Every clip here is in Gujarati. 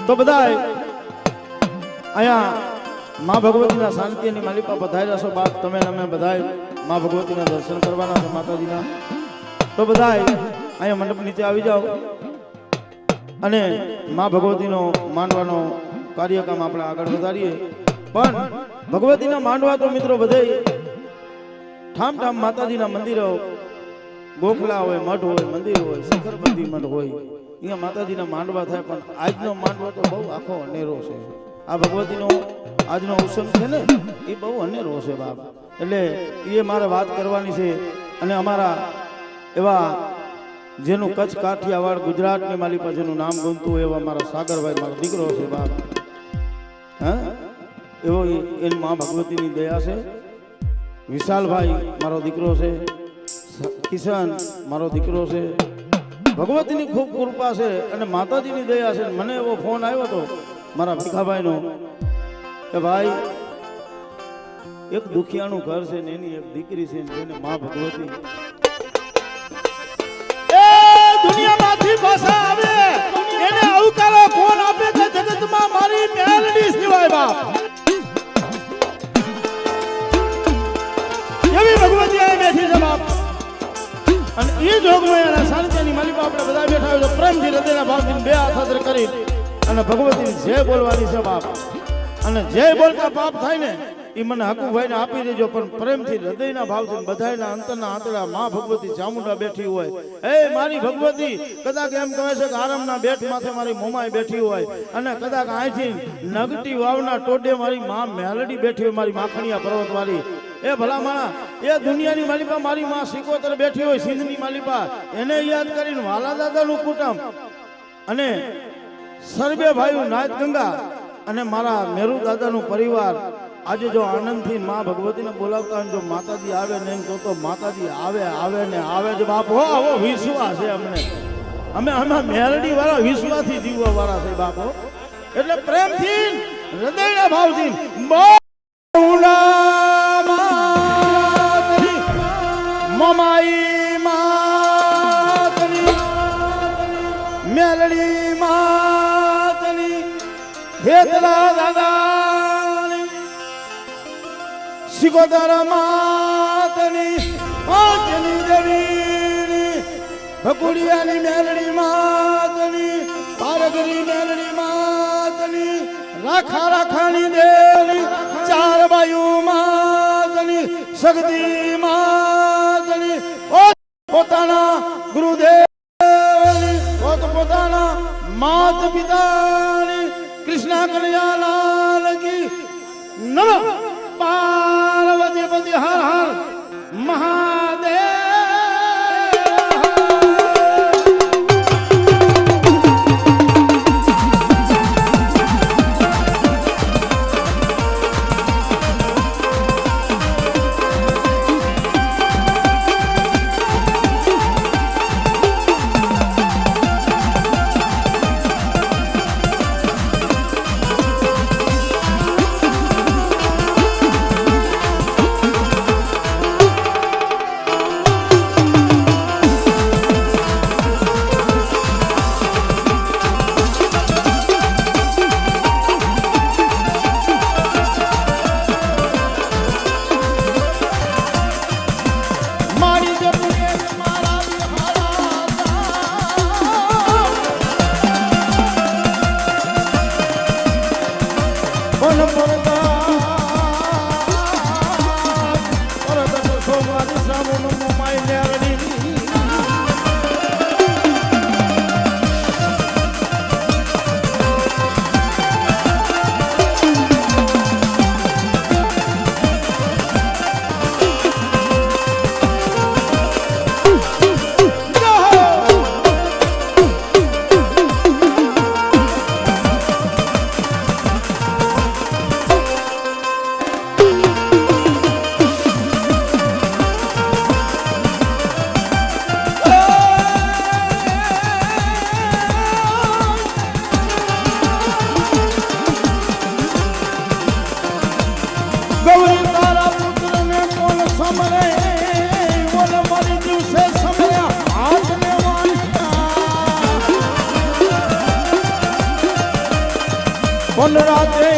તો બધાય અહીંયા માં ભગવતીના શાંતિની માલિકા પધાર્યા છો બાપ, તમે અમે બધાય માં ભગવતીના દર્શન કરવાના છે માતાજીના. તો બધાય અહીંયા મંડપ નીચે આવી જાઓ અને માં ભગવતીનો માંડવાનો કાર્યક્રમ આપણે આગળ વધારીએ. પણ ભગવતીના માંડવા તો મિત્રો બધે ઠામ ઠામ માતાજીના મંદિરો, ગોખલા હોય, મઠ હોય, મંદિર હોય, શિખરબંધી મઠ હોય, અહીંયા માતાજીના માંડવા થાય. પણ આજનો માંડવો તો બહુ આખો અનેરો છે. આ ભગવતીનો આજનો ઉત્સવ છે ને એ બહુ અનેરો છે બાપ. એટલે એ મારે વાત કરવાની છે. અને અમારા એવા જેનું કચ્છ કાઠિયાવાડ ગુજરાતની માલિકા જેનું નામ ગમતું હોય એવા મારા સાગરભાઈ, મારો દીકરો છે બાપ. હા, એવો એની મા ભગવતીની દયા છે. વિશાલભાઈ મારો દીકરો છે, કિશન મારો દીકરો છે. ભગવતીની ખૂબ કૃપા છે અને માતાજીની દયા છે. મને એવો ફોન આવ્યો હતો મારા ભીખાભાઈનો કે ભાઈ એક દુખિયાનું ઘર છે ને એની એક દીકરી છે ને જેને મા ભગવતી દુનિયામાંથી પાછા આવે એને આવકારો કોણ આપે છે જગતમાં? મારી મેલડી સિવાય બાપ. એવી ભગવતી આ બેઠી છે બાપ. અને એ જોગમાં એના શાંતિની માલિકા આપણે બધા બેઠા હોય તો પ્રેમથી હૃદયના ભાવથી બે હાથ હાજર કરી અને ભગવતીની જય બોલવાની છે બાપ. અને જય બોલતા પાપ થાય ને એ મને હકુભાઈને આપી દેજો. પણ પ્રેમથી હૃદયના ભાવથી બધાયના અંતરના આંતડા માં ભગવતી ચામુંડા બેઠી હોય. એ મારી ભગવતી કદાચ એમ કહે છે કે આરામના બેઠ માથે મારી મોમાઈ બેઠી હોય અને કદાચ અહીંથી નગટી વાવના ટોડે મારી માં મેલડી બેઠી હોય, મારી માખણીયા પર્વત વાળી. એ ભલા માણા એ દુનિયાની માલિકા મારી માં સિકોતર બેઠી હોય, સિંધની માલિકા, એને યાદ કરીને વાલા દાદાનું કુટુંબ અને સર્વે ભાઈઓ નાથ ગંગા અને મારા મેરુ દાદાનું પરિવાર આજે જો આનંદથી માં ભગવતીને બોલાવતા હોય, જો માતાજી આવે ને એમ તો માતાજી આવે આવે ને આવે જ બાપ. હો આવો વિશ્વાસ છે અમને. અમે મેલડી વાળા વિશ્વાસથી જીવવા વાળા છે બાપો. એટલે પ્રેમથી હૃદયના ભાવથી મમાઈ માતની મેલડી માતની હેતલા દાદાની સિકોતર માતની પાંચની દેવીની ભકુડિયાની મેલડી માતની પારગરી મેલડી માતની રાખા રાખાની દેવની ચાર બાયુ માતની શક્તિ માતની પોતાના ગુરુદેવની પોતાના માત પિતાની કૃષ્ણ કનૈયાલાલ કી નમઃ. પાર્વતી પતિ હર હર મહાદેવ. પણ રાતે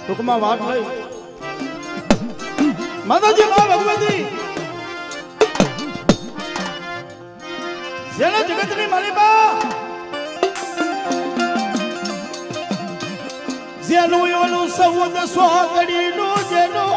ટૂંકમાં વાત લઈ માતાજી મા ભગવતી જેને જગતની માલિકા જેનું ઓલું 1400 ઘડીનું જેનું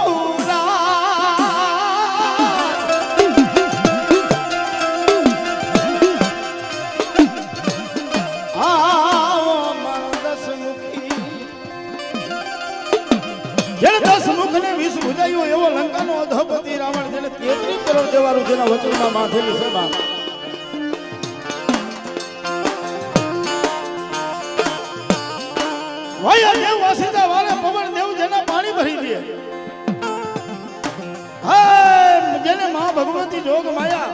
એવો લંકાનો અધપતિ રાવણ જેને 33 કરોડ દેવારું જેના વચનમાં માથેલી છે બા વાયા દેવ વાસીદા વાલે પવન દેવ જેને પાણી ભરી દે હા જેને માં ભગવતી જોગ માયા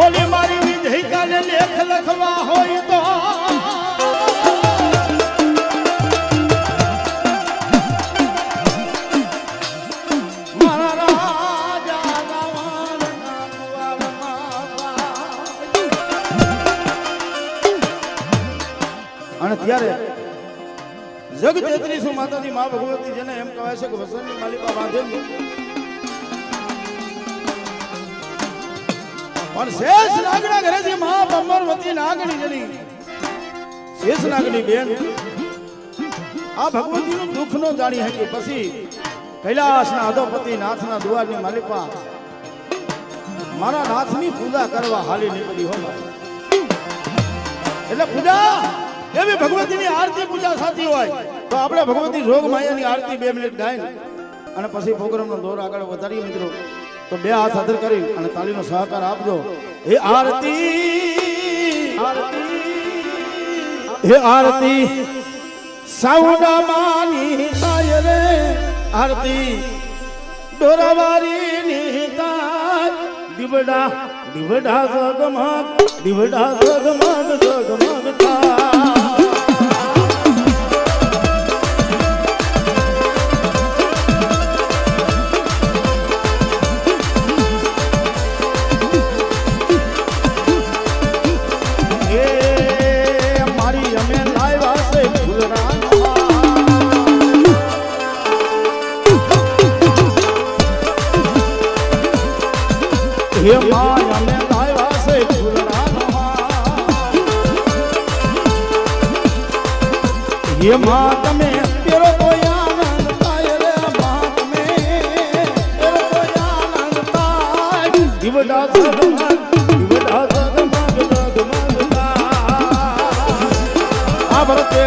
ઓલી મારી વિધઈ કાલે લેખ લખવા હોય તો ત્યારે જગ તેત્રીસું માતાજી મા ભગવતી જેને એમ કહેવાય છે કે વસનની માલિકા બાંધેલી પણ શેષ નાગના ઘરેથી મા ભમરવતી નાગની જેની શેષ નાગની બેન આ ભગવતીનું દુઃખ નો જાણી હતી પછી કૈલાસના અધોપતિ નાથના દુઆરની માલિકા મારા નાથની પૂજા કરવા હાલી નીકળી હોય એટલે પૂજા એવી ભગવતીની આરતી પૂજા સાથી હોય તો આપણે ભગવતી જોગ માયાની આરતી 2 મિનિટ ગાઈને અને પછી પ્રોગ્રામનો દોર આગળ વધારીએ મિત્રો તો 2 હાથ હાજર કરી અને તાળીનો સહકાર આપજો હે આરતી સાઉડા માની થાય રે આરતી ડોરાવારીની થાય દીવડા દીવડા જગમગ થાય હે માં અમે લાવ્યા છે ફૂલડાનો હે માં તમે તેરો કોઈ આનંદ થાય રે માં તમે તેરો કોઈ આનંદ થાય દીવડા જગમગ આ ભરતે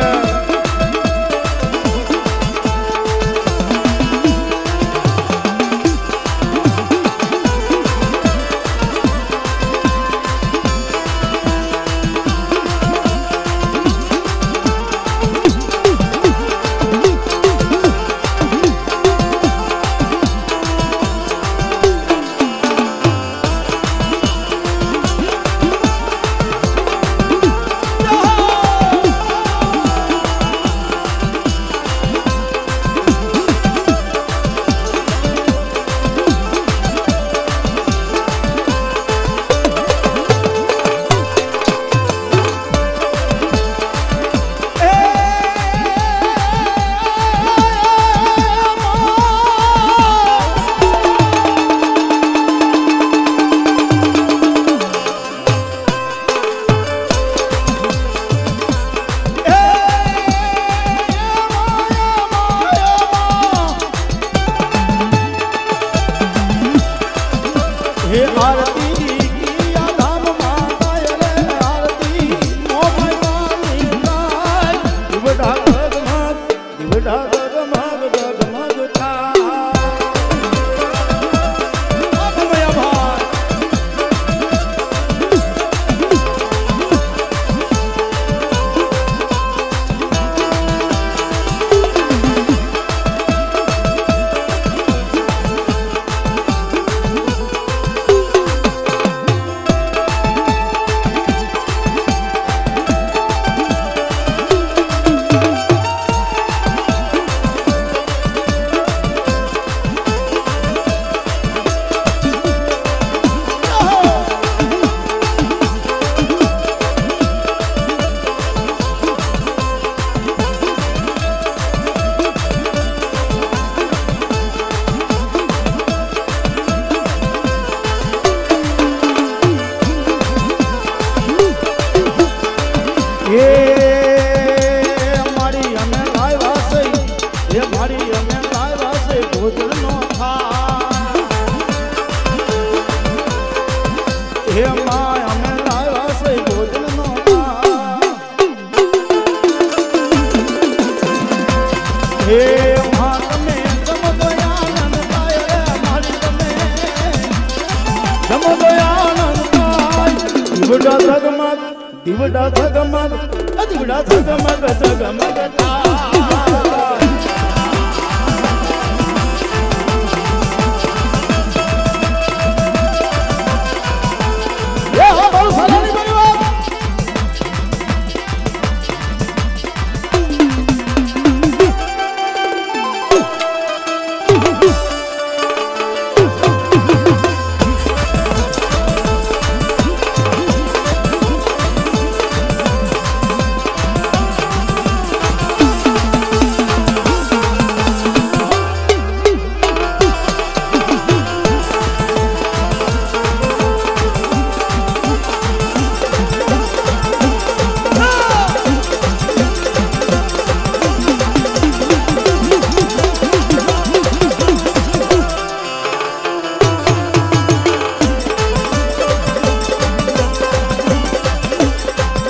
દીવડા ઝગમગ દીવડા ઝગમગ દીવડા ઝગમગ ઝગમગ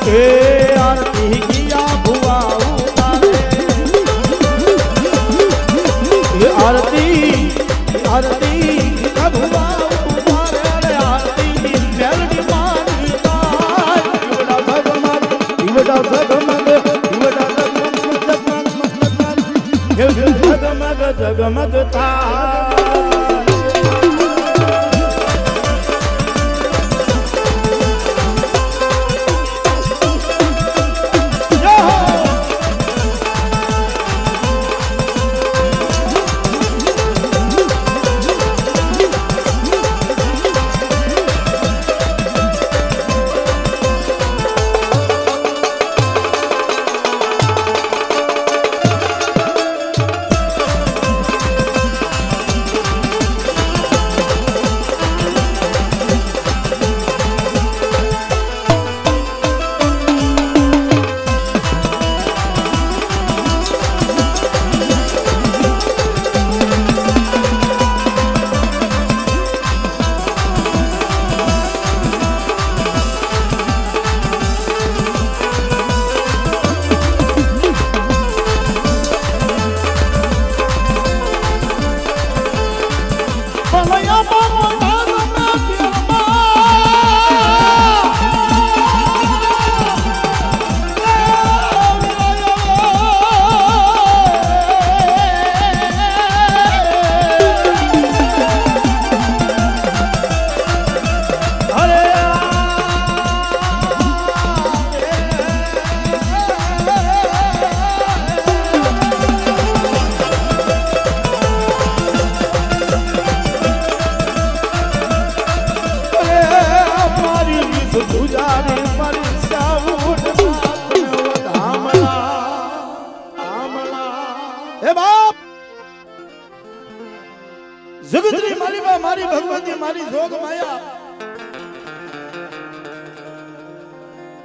आरती किया भुआ उतारे आरती आरती भुआ उतारे आरती मेलडी मानता दिवड़ा ઝગમગ दिवड़ा ઝગમગ दिवड़ा ઝગમગ ઝગમગ था જગતની માલિકા મારી ભગવતી મારી જોગ માયા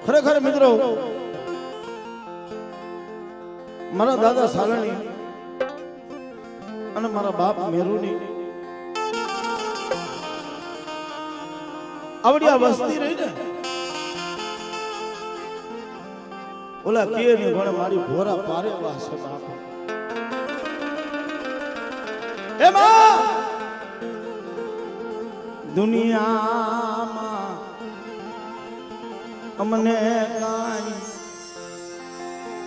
ખરેખર મિત્રો મારા દાદા સાલણી અને મારા બાપ મેરુની આવડી આ વસ્તી રહી ને ઓલા કે ની ગણે મારી ભોરા પારે પાસે બાપ એમાં દુનિયામાં અમને કાંઈ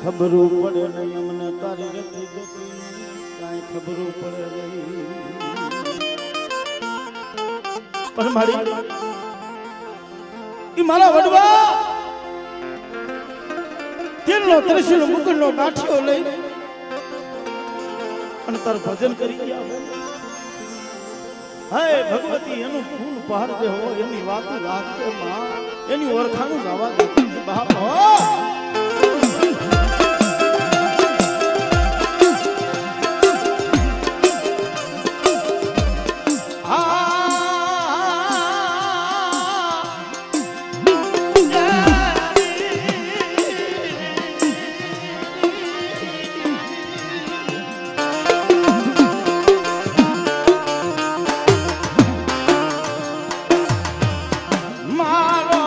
ખબર પડે નહીં અમને તારી રહેતી જતી કાંઈ ખબર પડે નહીં પણ મારી ઈ મારા વડવા તેલનો ત્રિશુલ મુકુટનો કાઠિયો લઈ અને તાર ભજન કરી ગયા હાય ભગવતી એનું ફૂલ પહાડ જે હોય એની વાત રાખે માં એની ઓળખાણું જવા દેતી બાપ મારો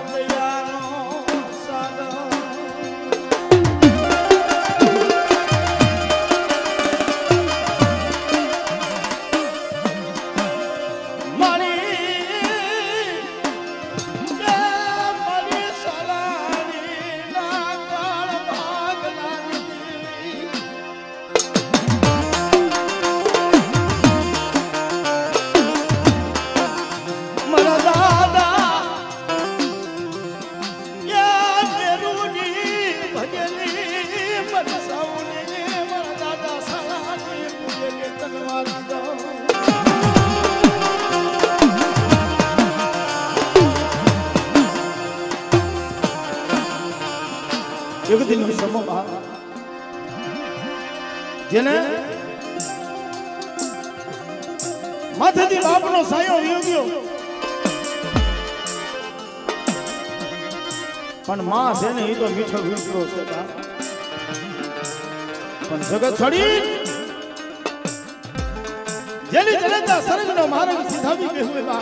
દયાનો સાગર એક દિન સમો જેને માથેથી બાપનો સાયો વીયો ગયો પણ માં છે ને એ તો મીઠો વીંટલો છે પણ જગત છોડી જેની જનતા સરગનો માર્ગ સીધાવી ગયો બા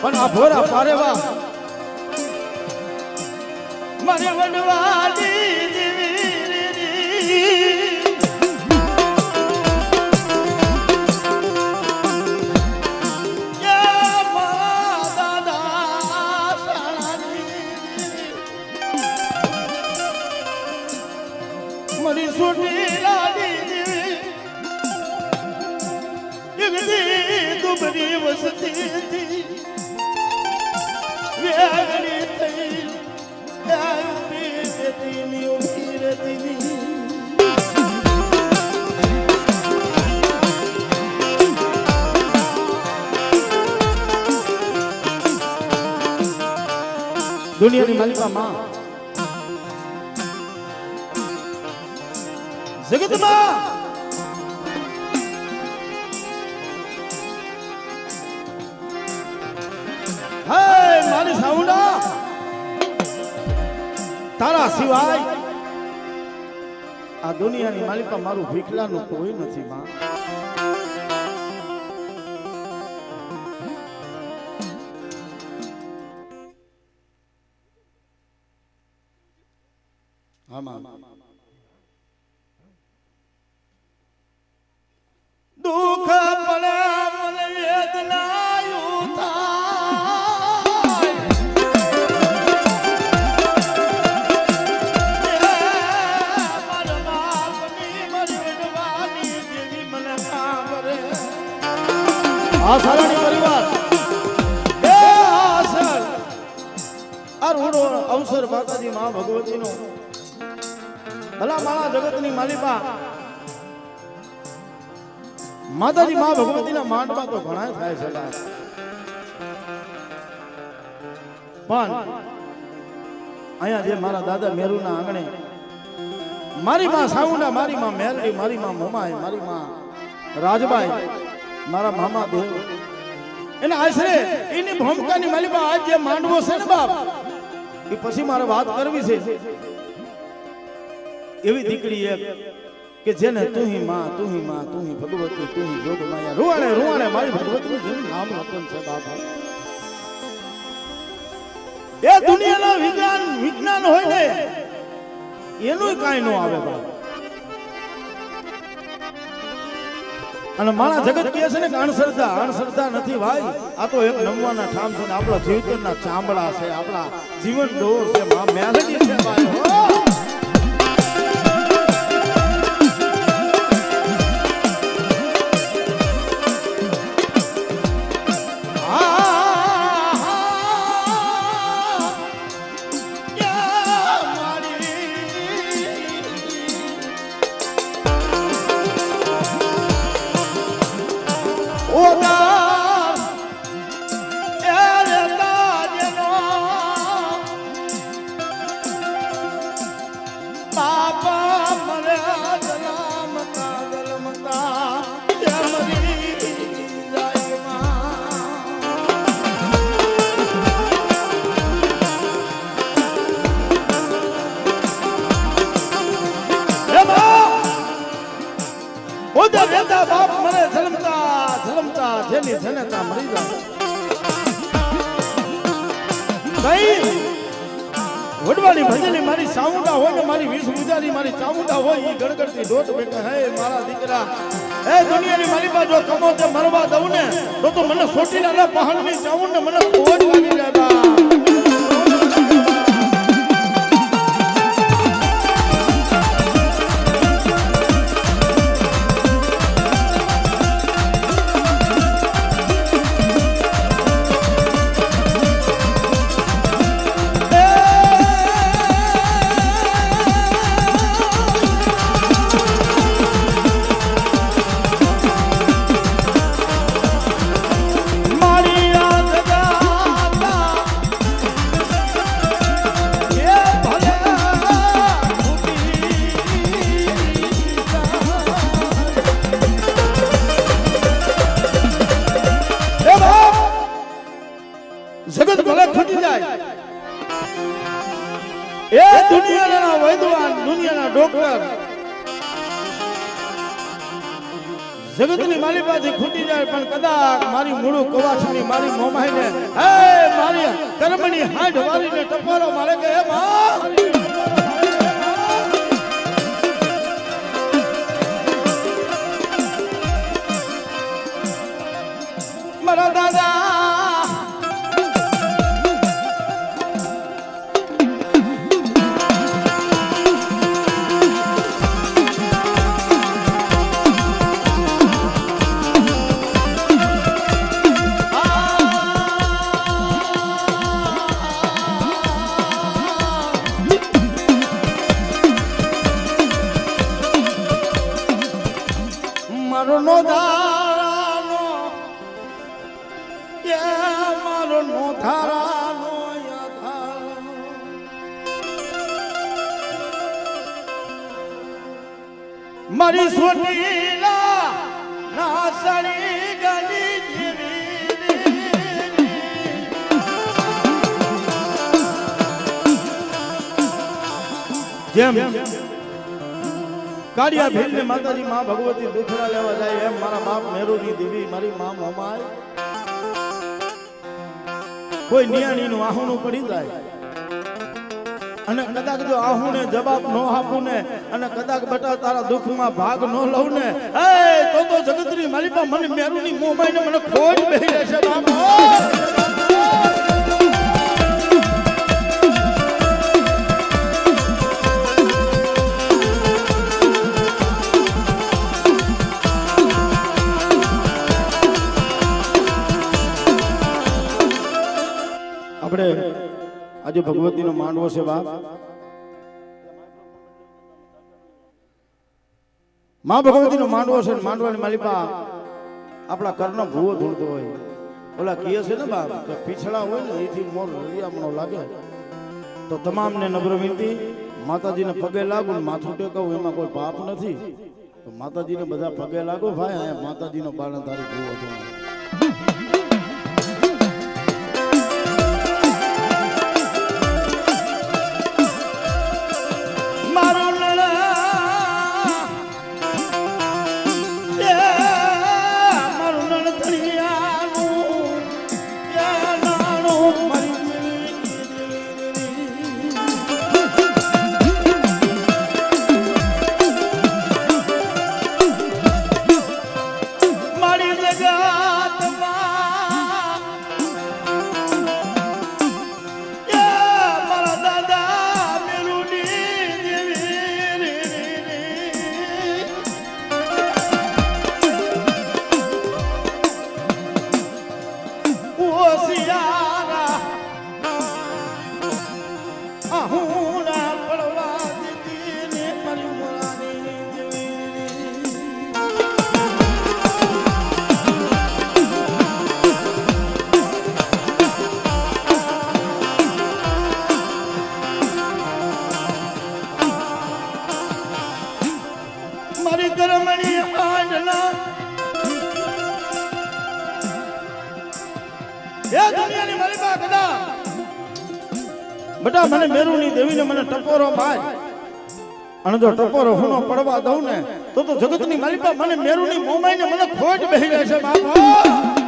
પણ આ ભોરા પારેવા મારે વડવાલી મરી સુટી લાડી એવી દુબરી વસતી વેગણી થઈ ઉભી રહેતી ઉભી રહેતી દુનિયાની માલિકા માં જગતમાં હે મારી સાઉન્ડા તારા સિવાય આ દુનિયાની માલિકા મારું ભીખલાનું કોઈ નથી માં હા માં દુઃખ પડે મને વેદનાયું થાય મારા બાપની મારી વડવાની દેવી મને સાંભળે આ સારાની પરિવાર એ આસર આ રૂડો અવસર માતાજી મા ભગવતીનો ભલા માળા જગતની માલિકા માતાજી મા ભગવતીના માંડવા તો ઘણા થાય છે પણ અહીંયા જે મારા દાદા મેરુના આંગણે મારી માં સાઉંડા મારી માં મેરડી મારી માં મોમાઈ મારી માં રાજબાઈ મારા મામા દેવ એના આશરે એની ભૂમિકાની માલિકા આજ જે માંડવો છે ને બાપ એ પછી મારે વાત કરવી છે એવી દીકરી એક કે જેને તું હી માં તું હી માં તું હી ભગવતી તું હી જોગ માયા રૂવાણે રૂવાણે મારી ભગવતીનું જેનું નામ રતન છે બાપા એ દુનિયાના વિજ્ઞાન હોય ને એનું કાંઈ ન આવે બાપ અને મારા જગત કહે છે ને કે અણસરતા નથી ભાઈ આ તો એક નમવાના ઠામ છે ને આપણા જીવતરના ચામડા છે આપણા જીવન ડોર છે માં મેલડી છે ભાઈ બાપ મને જલમતા જેની જનતા મરી જાય વડવાળી ભજની મારી સાઉંડા હોય ને મારી વીસ ગુજારી મારી ચામુંડા હોય એ ગણગણતી ડોટ બેઠા હે મારા દીકરા એ દુનિયાની મારી પાસે જો કમો તે મરવા દઉં ને તો મને સોટીના પહાડની ચામુંડ ને મને ખોજ લાગી જાય બા મારી યાદ જગત ભલે ખૂટી જાય એ દુનિયાના વૈદ્વાન દુનિયાના ડોક્ટર જગતની મારી પાસે ખૂટી જાય પણ કદાચ મારી મૂળું કવાસની મારી મોમાઈને હે મારી કર્મની હાડ વારીને ટપોરો મારે કે હે માં મારા દાદા મારી સોટીલા નાસણી ગલી જીવી જેમ કાળિયા ભીલને માતાજી માં ભગવતી દુખડા લેવા જાય એમ મારા બાપ મેરુની દેવી મારી માં મોમાય કોઈ નિયાણીનું આહુણું પડી જાય અને કદાચ જો આહુને જવાબ ન આપું ને અને કદાચ બટા તારા દુઃખમાં ભાગ ન લઉં ને તો જગતની માલિકા મને મેરુની મોમાઈને મને ખોટ બેહી રહેશે બાપા આપણે આજે ભગવતીનો માંડવો છે બાપ માં ભગવતીનો માંડવો છે માંડવાની માલિકા આપણા કરનો ભૂવો ધૂળતો હોય ઓલા કહે છે ને બાપ કે પીછડા હોય ને એથી મોર હરિયામણો લાગે તો તમામને નમ્ર વિનંતી માતાજીને પગે લાગુ ને માથું ટેકવું એમાં કોઈ પાપ નથી તો માતાજીને બધા પગે લાગો ભાઈ અહીંયા માતાજીનો બાળંધારી ભૂવો ધૂળે બટા મને મેરુની દેવીને મને ટપોરો માર અને જો ટપોરો હુનો પડવા દઉં ને તો જગતની માલિકા મને મેરુની મોમાઈને મને ખોટ બેહી રહેશે બાપા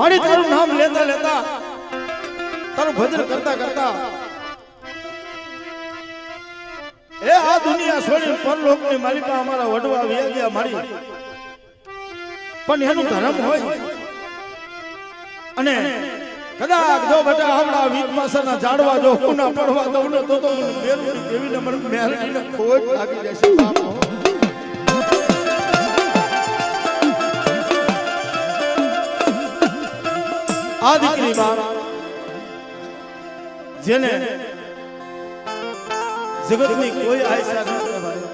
મારી તારું નામ લેતા લેતા તારું ભજન કરતા કરતા એ આ દુનિયા છોડી પરલોકની માલિકા અમારા વડવા વે ગયા મારી પણ એનું ધર્મ હોય અને કદાચ જો બેટા હમણાં વીતમાસના ઝાડવા જો કુના પડવા દઉં ને તો મને મેલડી દેવીને મને મેલડીને ખોટ લાગી જશે બાપો આ દીકરી બાપ જેને જગતની કોઈ આશા ન કહેવાય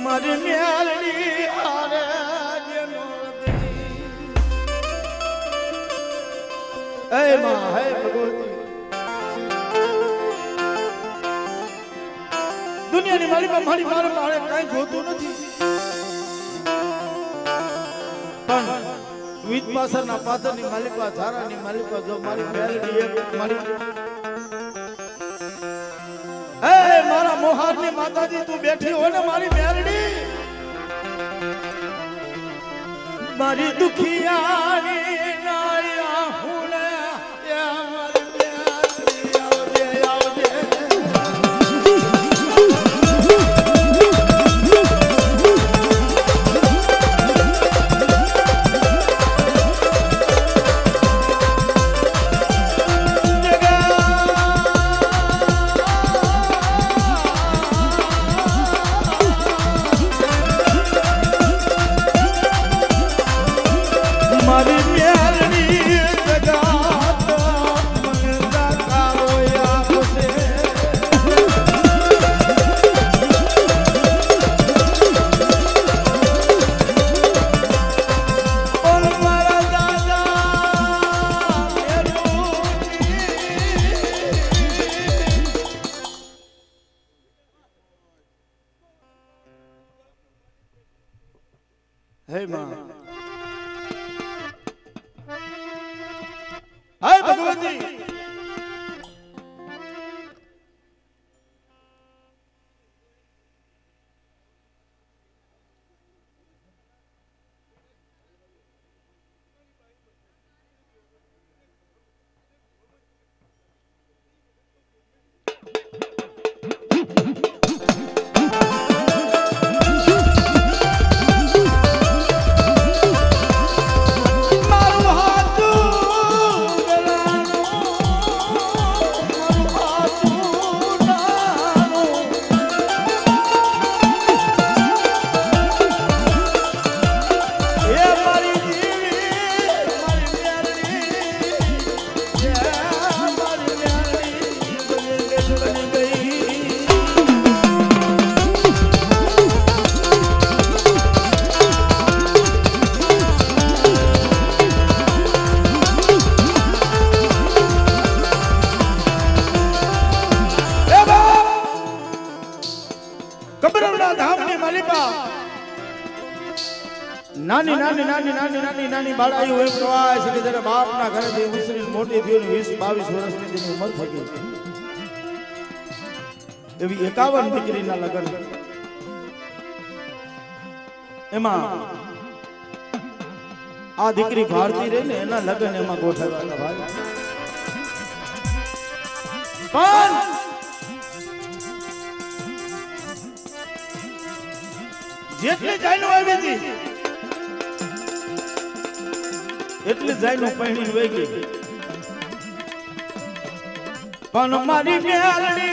મારી મેલડી આરે જેનો એ માં હે ભગવતી દુનિયાની માલિકા મારી મારે કાંઈ જોતું નથી પણ વીતપાસરના પાથરની માલિકા ધારાની માલિકા જો મારી મેલડી એક મારી હે મારા મોહારની માતાજી તું બેઠી હો ને મારી મેલડી મારી દુખિયાની નાયા હુને એ મારી મેલડી આવજે આવજે મારી મેલડી જગાત મંગા કારો આવશે ઓલ મારા દાદા હે માં हाय भगवती કબરવડા ધામની માલિકા નાની નાની નાની નાની નાની નાની બાળાઈ હોય પ્રવાહ છે કે જ્યારે બાપના ઘરેથી ઉછરી મોટી થઈ 20-22 વર્ષની તેની ઉંમર થઈ ગઈ એવી 51 દીકરીના લગ્ન એમાં આ દીકરી ભારતી રહી ને એના લગ્ન એમાં ગોઠવ્યા હતા ભાઈ પણ જેટલી જાયનો આવી હતી એટલી જાયનો પહેણીને વહી ગઈ પણ મારી મેલડી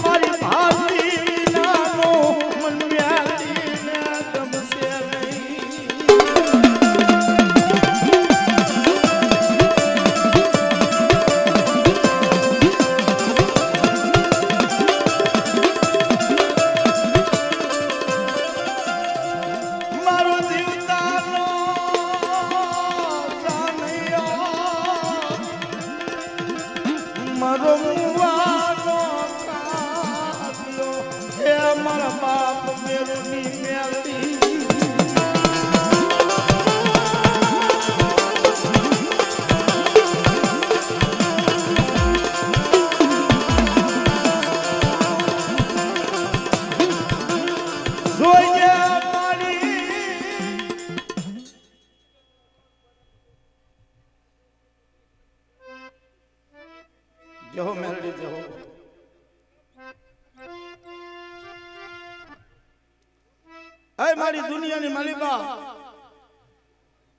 મારી ભારતી નાનો મન મેલડી ને ગમશે મારો મારી દુનિયાની માલિકા,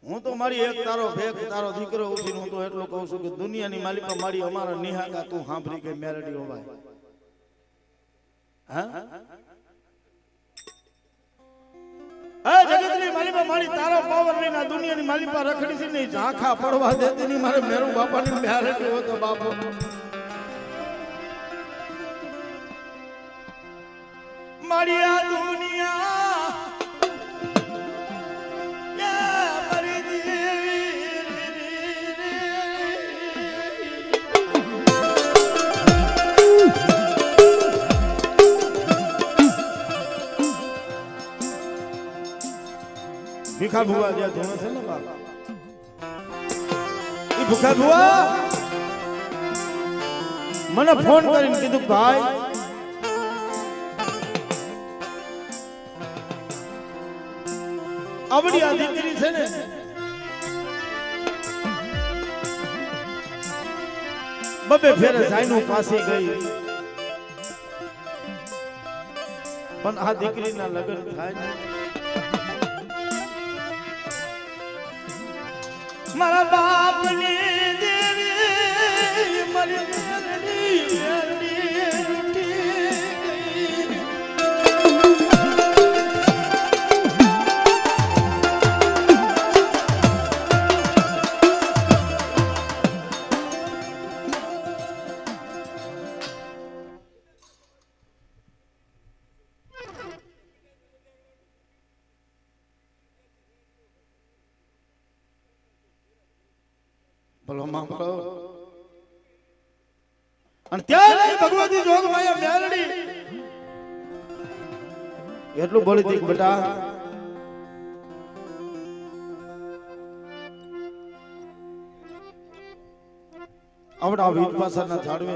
હું તો મારી એક તારો ભેખ તારો દીકરો ઉઠીને હું તો એટલું કહું છું કે દુનિયાની માલિકા મારી અમારા નિહાકા તું સાંભળી ગઈ મેરડી હોવાય. હા જગતની માલિકા મારી તારો પાવર લઈને દુનિયાની માલિકા રખડી છે ને ઝાંખા પડવા દેતી ની મારે મેરું બાપાની મેરડી હતો બાપો. મારી આ દુનિયા ભીખા ભુવા જ્યાં ધોણે છે ને બાપ, એ ભૂખા ભુવા મને ફોન કરીને કીધું ભાઈ આવડી આ દીકરી છે ને બબે ફેરે સાઈનું પાસે ગઈ પણ આ દીકરીના લગ્ન થાય ને મારા બાપની દેવી મારી મેરડી અને ત્યારે ભગવતી જોગમાયા મેરડી એટલું બોલી હતી બેટા આવડા વીરપાસરના ઝાડવે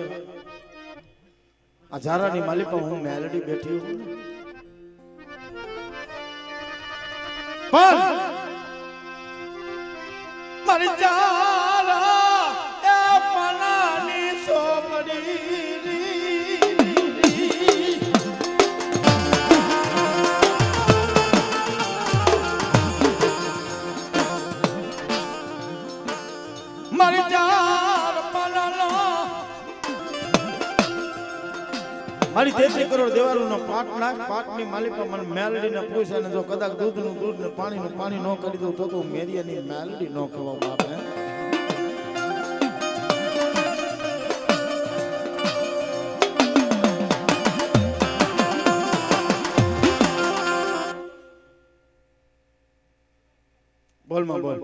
આ ઝારાની માલિકા હું મેરડી બેઠી હું પણ મારી ઝારા એ પનાની સોમડી મારી ઝાર પનાનો મારી 33 કરોડ દેવાલોનો પાટ નાખ પાટની માલિકા મને મેલડીને પૂછે ને જો કદાચ દૂધનું દૂધ ને પાણીનું પાણી ન કરી દઉં તો મેરિયાની મેલડી ન કહેવા બાપ હે બોલ માં બોલ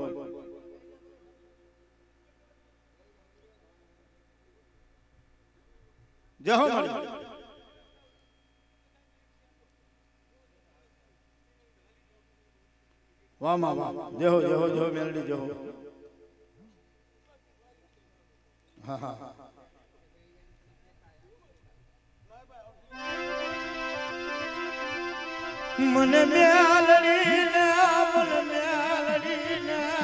જહો મારી વાહ માં વાહ જેહો જેહો જેહો મેલડી જેહો હા હા મને મેલડી ના મને મેલડી ના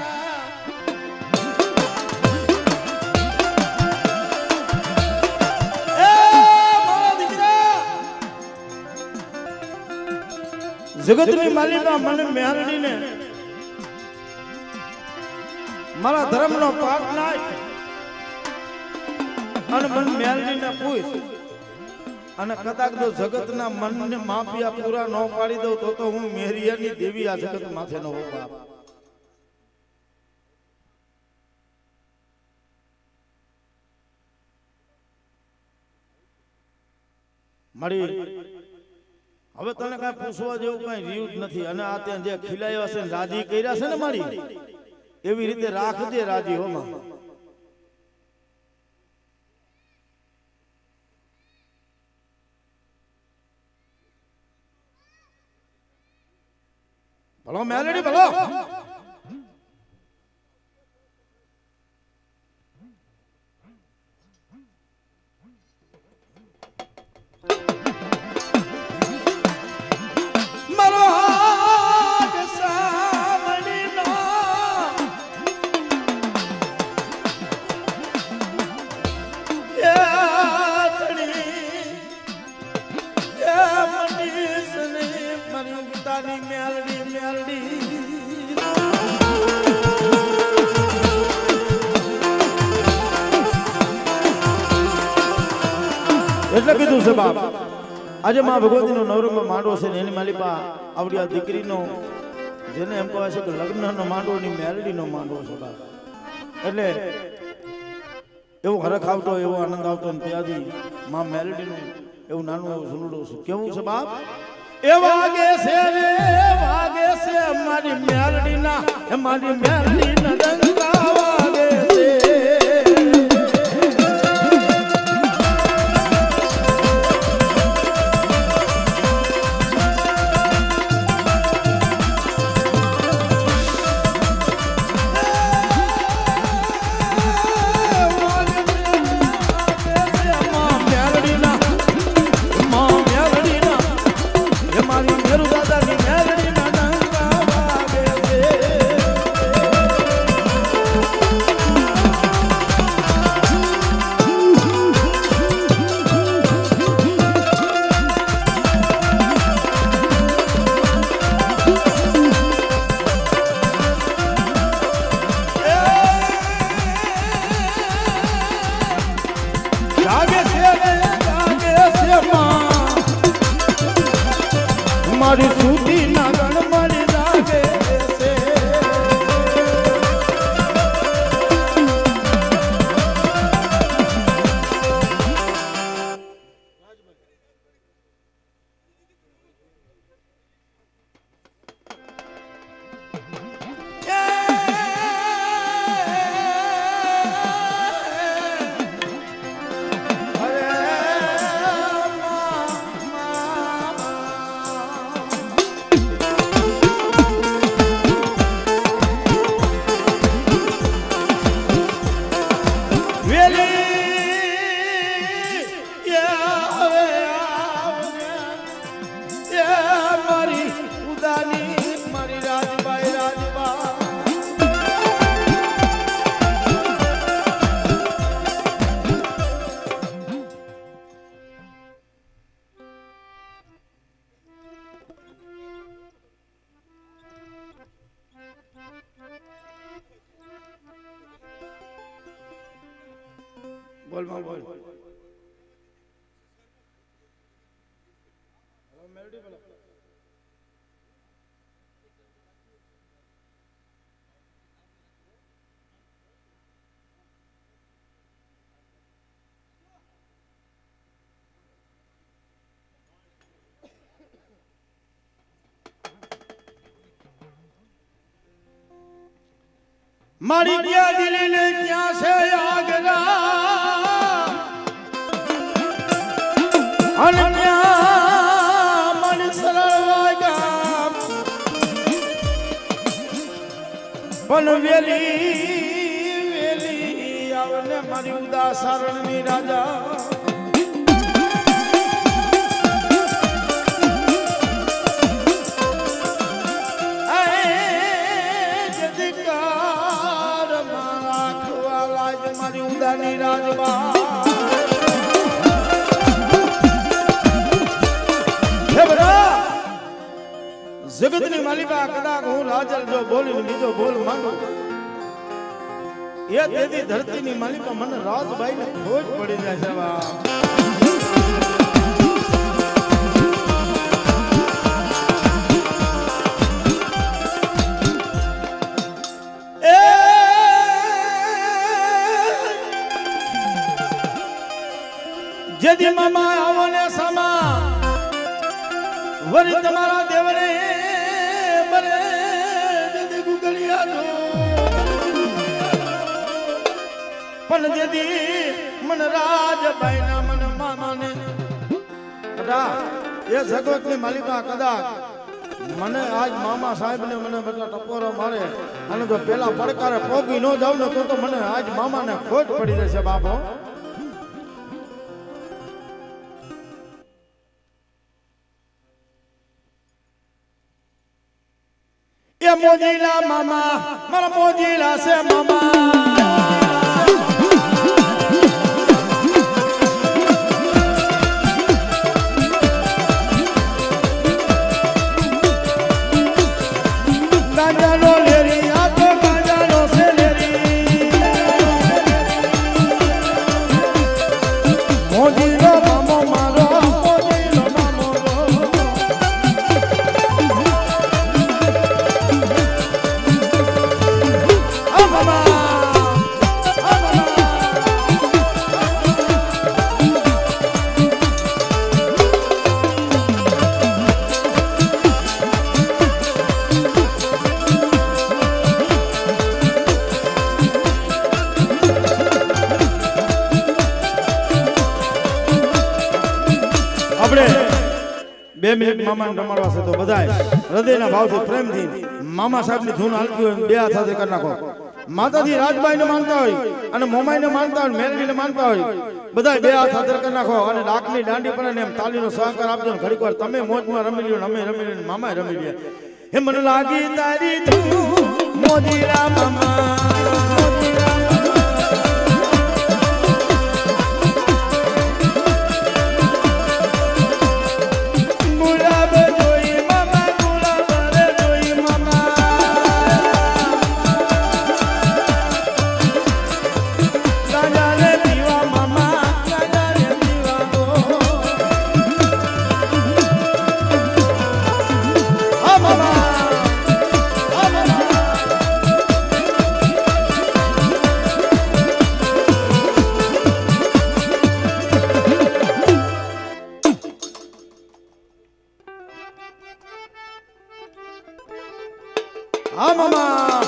જગતની માલિકા મને મેલડી ને મારા ધર્મનો પાઠ નાખ અને મને મેલડી ને પૂછ અને કદાચ તો જગતના મનને માફિયા પૂરા ન પાડી દઉં તો હું મેરિયાની દેવી આ જગત માથે નો હોઉં બાપ મળી હવે તને કઈ પૂછવા જેવું કઈ રહ્યું જ નથી અને આ ત્યાં જે ખીલાયા છે રાજી કર્યા છે ને મારી એવી રીતે રાખજે રાજી હો માં ભલો મેલડી ભલો મેલડી એટલે કીધું છે બાપ આજે માં ભગવતીનો નવરંગ માંડવો છે ને એની માલિપા આવડી આ દીકરીનો જેને એમ કહે છે કે લગ્નનો માંડવો ની મેલડીનો માંડવો છે બાપ એટલે એવો હરખ આવતો એવો આનંદ આવતો ને ત્યાંથી માં મેલડીનું એવું નાનું એવું સુનડું છે કેવું છે બાપ એ વાગે છે રે વાગે છે મારી મેલડીના ડંકા વાગે છે મારી સુધી ના ગણ મારી લાગે છે બોલ માં બોલ મેલડી બોલ મારી ક્યાં દિલી ને ક્યાં છે આગરા અને ક્યાં મન સરળ ગામ પણ વેલી આવને મારી ઉદાસરણ ની રાજા ઉદાની રાજબા જગતની માલિકા કદાચ હું રાજલ જો બોલીને બીજો બોલ માંડું એ તેથી ધરતીની માલિકા મને રાજબાઈ ને ખોજ પડી જાય છે જેદી મામા આવો ને સમા વરી તમારા દેવને બરે જેદી ગુગળિયા દો પણ જેદી મન રાજભાઈ ના મન મામા ને કદા એ જગતની માલિકા કદાચ મને આજ મામા સાહેબ ને મને બધા ટપોરો મારે અને જો પેલા પડકારે પોગી ન જાવ ને તો મને આજ મામા ને ખોટ પડી જશે બાપો મોજીલા મામા મારા મોજીલા છે મામા મિનિટ મામાને રમાડવા છે તો બધાય હૃદયના ભાવથી પ્રેમથી મામા સાહેબની ધૂન હાલતી હોય બે હાથ સાથે કરી નાખો. માતાજી રાજભાઈને માનતા હોય અને મોમાઈને માનતા હોય મેરડીને માનતા હોય બધા બે હાથ હાજર કરી નાખો અને ડાકની દાંડી પડે ને એમ તાલીનો સહકાર આપજો ને ઘડીક વાર તમે મોજમાં રમી લ્યો ને અમે રમી લ્યો મામાએ રમી લ્યો. હે મને લાગી તારી ધૂન મોજીરા મામા હા મામા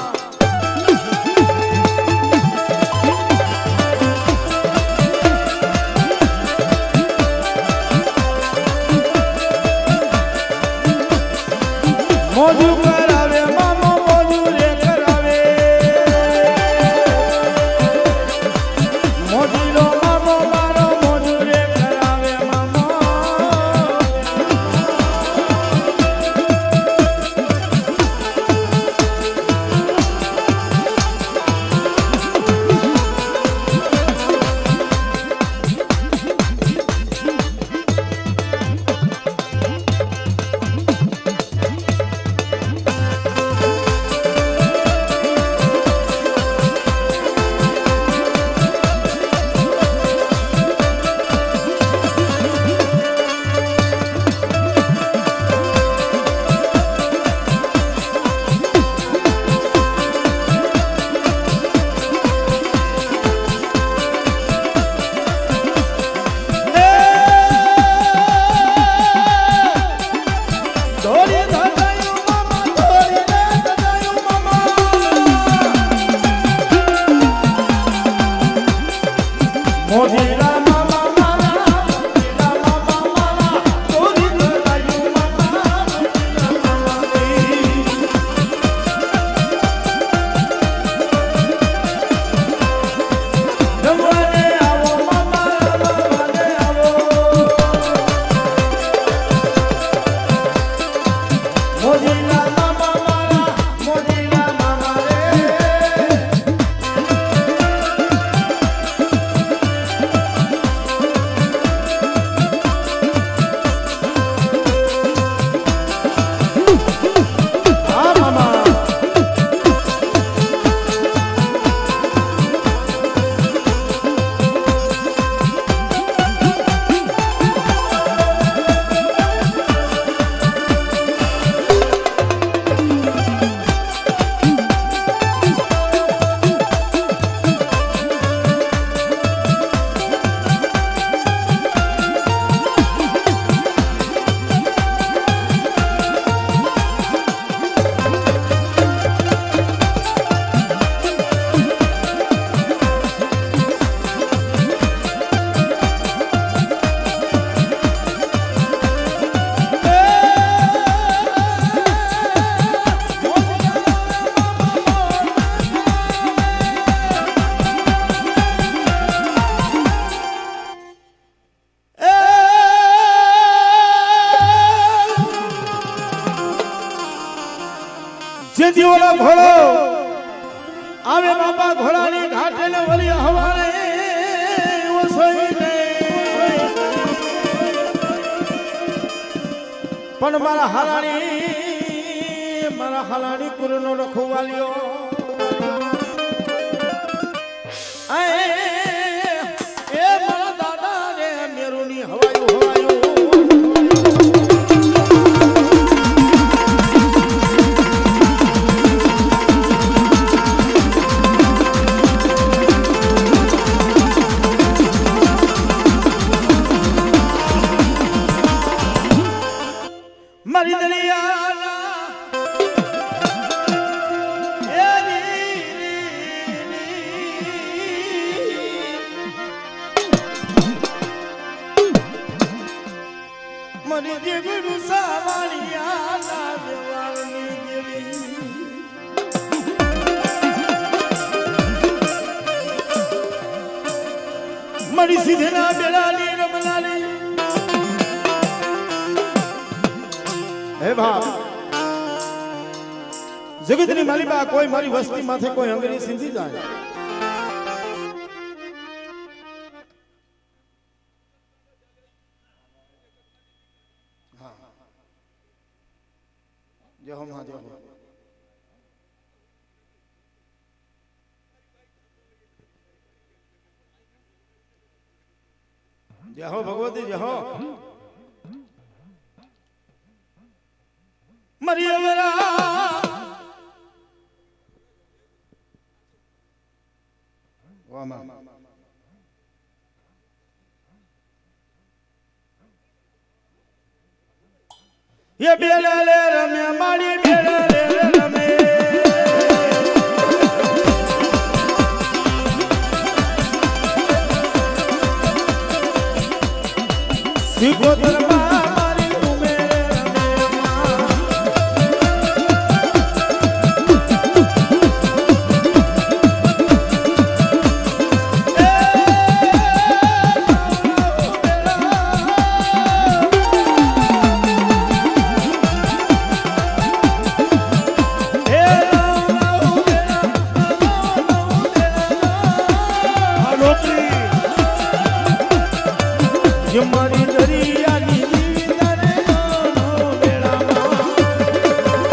મોજું કરાવે મામા મોજું રે કરાવે મોજીલો મામો મારો મોજું રે કરાવે મામા જેથી ઓલો ઘોડો આવે બાપા ઘોડાની ઘાટે ને વળી હવારે ઓસોઈને પણ મારા હાલાણી કુરનો રખવાલ્યો એ મારા દાદા રે મેરુની હવાયું મારી દરિયાના મારી સીધેના બેડાની રમલાની હે બાપ જગતની માલિકા કોઈ મારી વસ્તી માથે કોઈ અંગ્રેજી સિંધી જાય जय हो महादेव जय हो भगवती जय हो मरियवरा वाह मां ये बेला ले रमे माड़ी बेला ले रमे सिकोतर मारी तू मेरे મારી દરિયાની દીદારે નો બેડામાં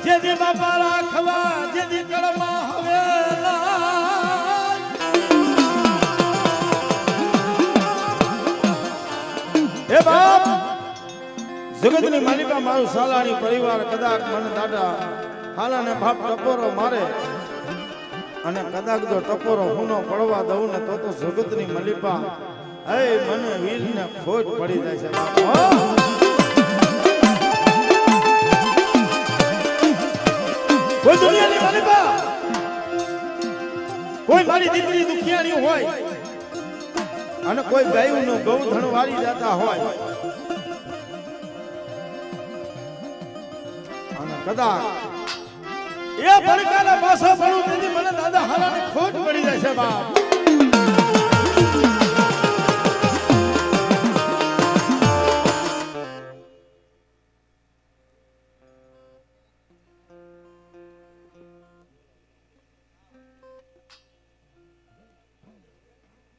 જેદી બાપા રાખવા જેદી કળમાં હવે હે બાપ જગતની માલિકા મારું સાલાણી પરિવાર કદાચ મને દાદા હાલાને બાપ ટપોરો મારે અને કદાચ જો ટપોરો હુનો પડવા દઉં ને તો જગતની માલિકા હે મને વીરને ખોટ પડી જાય છે બાપ કોઈ દુનિયાની માલિકા કોઈ મારી દીકરી દુખિયાણી હોય અને કોઈ ગાયનું ગૌધણ વાળી જતા હોય અને કદાચ એ ભડકાના પાછા પડું તેથી મને દાદા હાલાને ખોટ પડી જાય છે બાપ